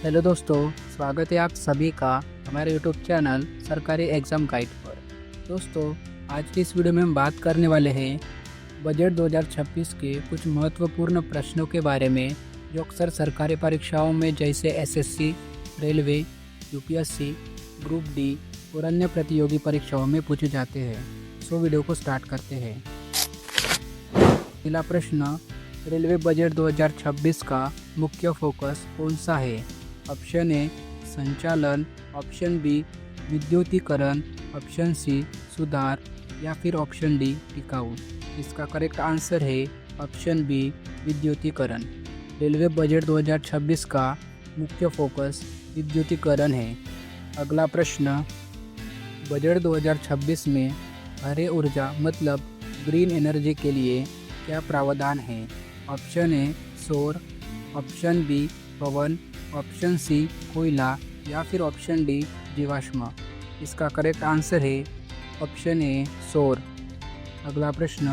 Hello दोस्तों, स्वागत है आप सभी का हमारे यूट्यूब चैनल सरकारी एग्ज़ाम गाइड पर। दोस्तों, आज की इस वीडियो में हम बात करने वाले हैं बजट 2026 के कुछ महत्वपूर्ण प्रश्नों के बारे में जो अक्सर सरकारी परीक्षाओं में जैसे SSC, railway, UPSC, group D और अन्य प्रतियोगी परीक्षाओं में पूछे जाते हैं। सो वीडियो को स्टार्ट करते हैं। पहला प्रश्न, रेलवे बजट 2026 का मुख्य फोकस कौन सा है? ऑप्शन ए संचालन, ऑप्शन बी विद्युतीकरण, ऑप्शन सी सुधार या फिर ऑप्शन डी टिकाऊ। इसका करेक्ट आंसर है ऑप्शन बी विद्युतीकरण। रेलवे बजट 2026 का मुख्य फोकस विद्युतीकरण है। अगला प्रश्न, बजट 2026 में हरे ऊर्जा मतलब ग्रीन एनर्जी के लिए क्या प्रावधान है? ऑप्शन ए सौर, ऑप्शन बी पवन, ऑप्शन सी कोयला या फिर ऑप्शन डी जीवाश्म। इसका करेक्ट आंसर है ऑप्शन ए सौर। अगला प्रश्न,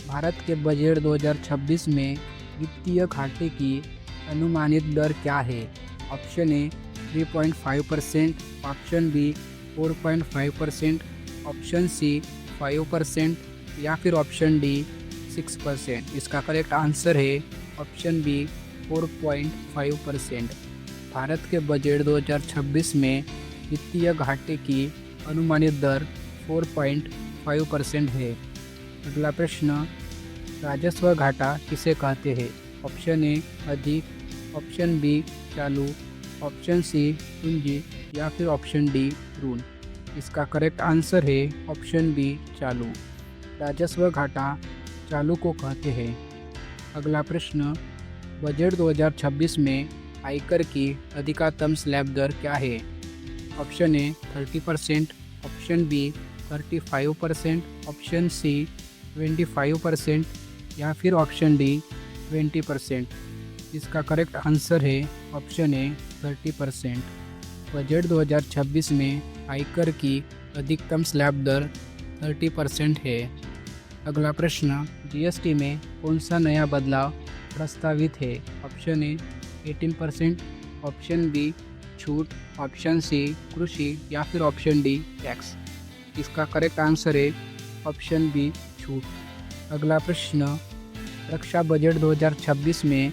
भारत के बजट 2026 में वित्तीय घाटे की अनुमानित दर क्या है? Option A 3.5%, option B 4.5%, option C 5% या फिर ऑप्शन डी 6%। इसका करेक्ट आंसर है ऑप्शन बी 4.5%। भारत के बजट 2026 में वित्तीय घाटे की अनुमानित दर 4.5% है। अगला प्रश्न, राजस्व घाटा किसे कहते हैं? ऑप्शन ए अधिक, ऑप्शन बी चालू, ऑप्शन सी पूंजी या फिर ऑप्शन डी ऋण। इसका करेक्ट आंसर है ऑप्शन बी चालू। राजस्व घाटा चालू को कहते हैं। अगला प्रश्न, बजट 2026 में आयकर की अधिकतम स्लैब दर क्या है? Option A 30%, option B 35%, option C 25% या फिर ऑप्शन डी 20%। इसका करेक्ट आंसर है ऑप्शन ए 30%। बजट 2026 में आयकर की अधिकतम स्लैब दर 30% है। अगला प्रश्न, जीएसटी में कौन सा नया बदलाव प्रस्तावित है? ऑप्शन ए 18%, ऑप्शन बी छूट, ऑप्शन सी कृषि या फिर ऑप्शन डी टैक्स। इसका करेक्ट आंसर है ऑप्शन बी छूट। अगला प्रश्न, रक्षा बजट 2026 में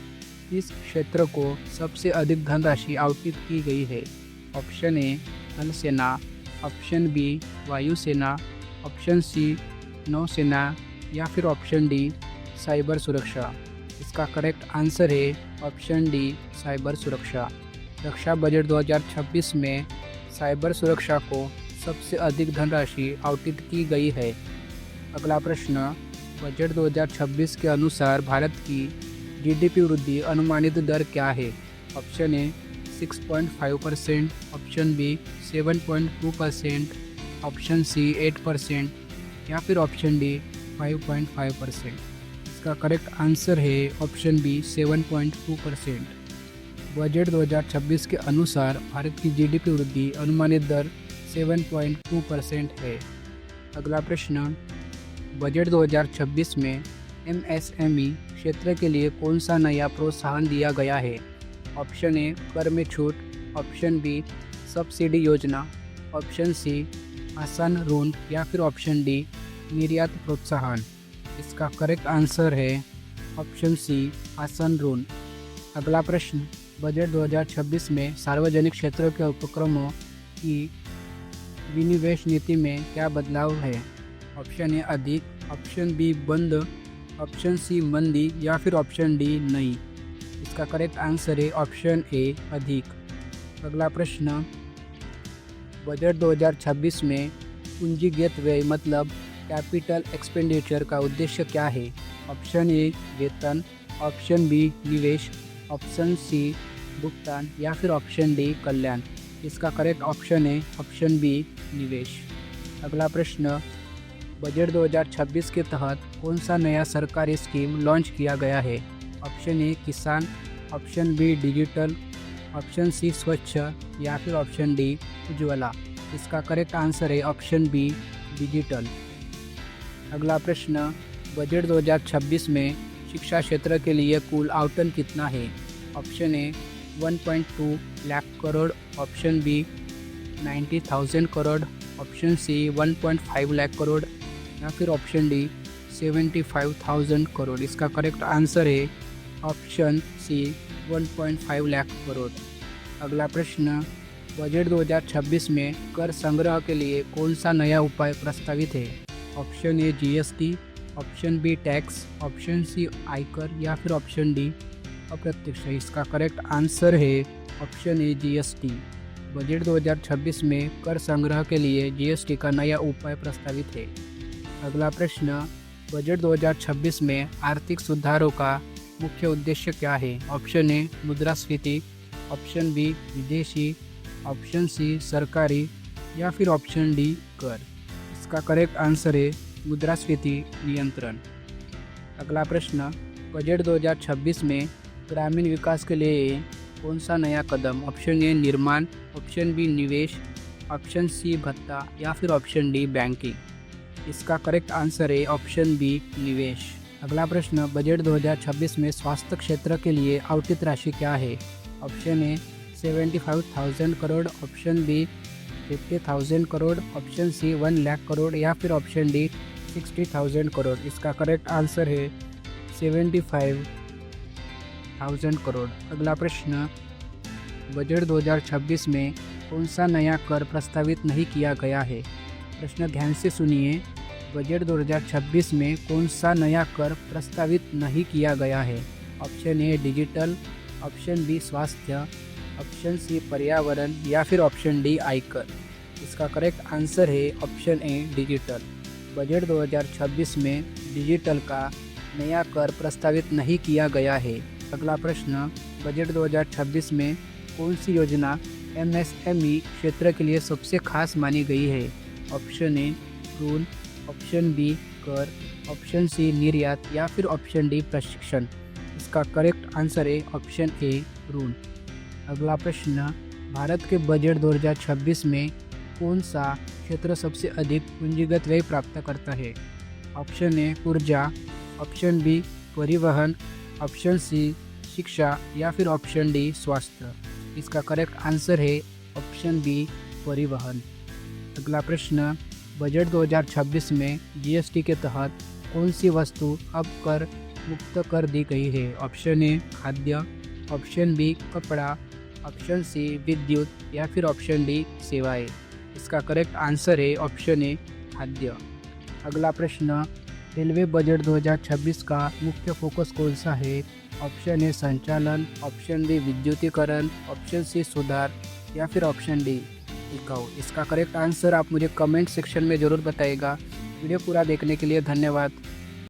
किस क्षेत्र को सबसे अधिक धनराशि आवंटित की गई है? ऑप्शन ए थल सेना, ऑप्शन बी वायुसेना, ऑप्शन सी नौसेना या फिर ऑप्शन डी साइबर सुरक्षा। इसका करेक्ट आंसर है ऑप्शन डी साइबर सुरक्षा। रक्षा बजट 2026 में साइबर सुरक्षा को सबसे अधिक धनराशि आवंटित की गई है। अगला प्रश्न, बजट 2026 के अनुसार भारत की जीडीपी वृद्धि अनुमानित दर क्या है? Option A 6.5%, option B 7.2%, option C 8% या फिर ऑप्शन डी 5.5%। इसका करेक्ट आंसर है ऑप्शन बी 7.2%। बजट 2026 के अनुसार भारत की जीडीपी वृद्धि अनुमानित दर 7.2% है। अगला प्रश्न, बजट 2026 में एमएसएमई क्षेत्र के लिए कौन सा नया प्रोत्साहन दिया गया है? ऑप्शन ए कर में छूट, ऑप्शन बी सब्सिडी योजना, ऑप्शन सी आसान ऋण या फिर ऑप्शन डी निर्यात प्रोत्साहन। इसका करेक्ट आंसर है ऑप्शन सी आसान ऋण। अगला प्रश्न, बजट 2026 में सार्वजनिक क्षेत्र के उपक्रमों की विनिवेश नीति में क्या बदलाव है? ऑप्शन ए अधिक, ऑप्शन बी बंद, ऑप्शन सी मंदी या फिर ऑप्शन डी नहीं। इसका करेक्ट आंसर है ऑप्शन ए अधिक। अगला प्रश्न, बजट 2026 में पूंजीगत व्यय मतलब कैपिटल एक्सपेंडिचर का उद्देश्य क्या है? ऑप्शन ए वेतन, ऑप्शन बी निवेश, ऑप्शन सी भुगतान या फिर ऑप्शन डी कल्याण। इसका करेक्ट ऑप्शन है ऑप्शन बी निवेश। अगला प्रश्न, बजट 2026 के तहत कौन सा नया सरकारी स्कीम लॉन्च किया गया है? Option A Kisan, option B digital, option C Swachh या फिर ऑप्शन डी उज्ज्वला। इसका करेक्ट आंसर है ऑप्शन बी डिजिटल। अगला प्रश्न, बजट 2026 में शिक्षा क्षेत्र के लिए कुल आवंटन कितना है? Option A 1.2 lakh crore, option B 90,000 crore, option C 1.5 lakh crore या फिर ऑप्शन डी 75,000 करोड़। इसका करेक्ट आंसर है ऑप्शन सी 1.5 लाख करोड़। अगला प्रश्न, बजट 2026 में कर संग्रह के लिए कौन सा नया उपाय प्रस्तावित है? Option A GST, option B tax, option C आयकर या फिर ऑप्शन डी अप्रत्यक्ष। इसका करेक्ट आंसर है ऑप्शन ए जीएसटी। बजट 2026 में कर संग्रह के लिए जीएसटी का नया उपाय प्रस्तावित है। अगला प्रश्न, बजट 2026 में आर्थिक सुधारों का मुख्य उद्देश्य क्या है? ऑप्शन ए मुद्रास्फीति, ऑप्शन बी विदेशी, ऑप्शन सी सरकारी या फिर ऑप्शन डी कर। इसका करेक्ट आंसर है मुद्रास्फीति नियंत्रण। अगला प्रश्न, बजट 2026 में ग्रामीण विकास के लिए कौन सा नया कदम? ऑप्शन ए निर्माण, ऑप्शन बी निवेश, ऑप्शन सी भत्ता या फिर ऑप्शन डी बैंकिंग। इसका करेक्ट आंसर है ऑप्शन बी निवेश। अगला प्रश्न, बजट 2026 में स्वास्थ्य क्षेत्र के लिए आवंटित राशि क्या है? Option A 75,000 crore, option B 50,000 crore, option C 1 lakh crore या फिर ऑप्शन डी 60,000 करोड़। इसका करेक्ट आंसर है 75,000 करोड़। अगला प्रश्न, बजट 2026 में कौन सा नया कर प्रस्तावित नहीं किया गया है? प्रश्न ध्यान से सुनिए। बजट 2026 में कौन सा नया कर प्रस्तावित नहीं किया गया है? Option A digital, option B स्वास्थ्य, ऑप्शन सी पर्यावरण या फिर ऑप्शन डी आयकर। इसका करेक्ट आंसर है ऑप्शन ए डिजिटल। बजट 2026 में डिजिटल का नया कर प्रस्तावित नहीं किया गया है। अगला प्रश्न, बजट 2026 में कौन सी योजना एमएसएमई क्षेत्र के लिए सबसे खास मानी गई है? ऑप्शन ए ऋण, ऑप्शन बी कर, ऑप्शन सी निर्यात या फिर ऑप्शन डी प्रशिक्षण। इसका करेक्ट आंसर है ऑप्शन ए ऋण। अगला प्रश्न, भारत के बजट 2026 में कौन सा क्षेत्र सबसे अधिक पूंजीगत व्यय प्राप्त करता है? ऑप्शन ए ऊर्जा, ऑप्शन बी परिवहन, ऑप्शन सी शिक्षा या फिर ऑप्शन डी स्वास्थ्य। इसका करेक्ट आंसर है ऑप्शन बी परिवहन। अगला प्रश्न, बजट 2026 में जीएसटी के तहत कौन सी वस्तु अब कर मुक्त कर दी गई है? ऑप्शन ए खाद्य, ऑप्शन बी कपड़ा, ऑप्शन सी विद्युत या फिर ऑप्शन डी सेवाएं। इसका करेक्ट आंसर है ऑप्शन ए खाद्य। अगला प्रश्न, रेलवे बजट 2026 का मुख्य फोकस कौन सा है? ऑप्शन ए संचालन, ऑप्शन बी विद्युतीकरण, ऑप्शन सी सुधार या फिर ऑप्शन डी टिकाऊ। इसका करेक्ट आंसर आप मुझे कमेंट सेक्शन में ज़रूर बताइएगा। वीडियो पूरा देखने के लिए धन्यवाद।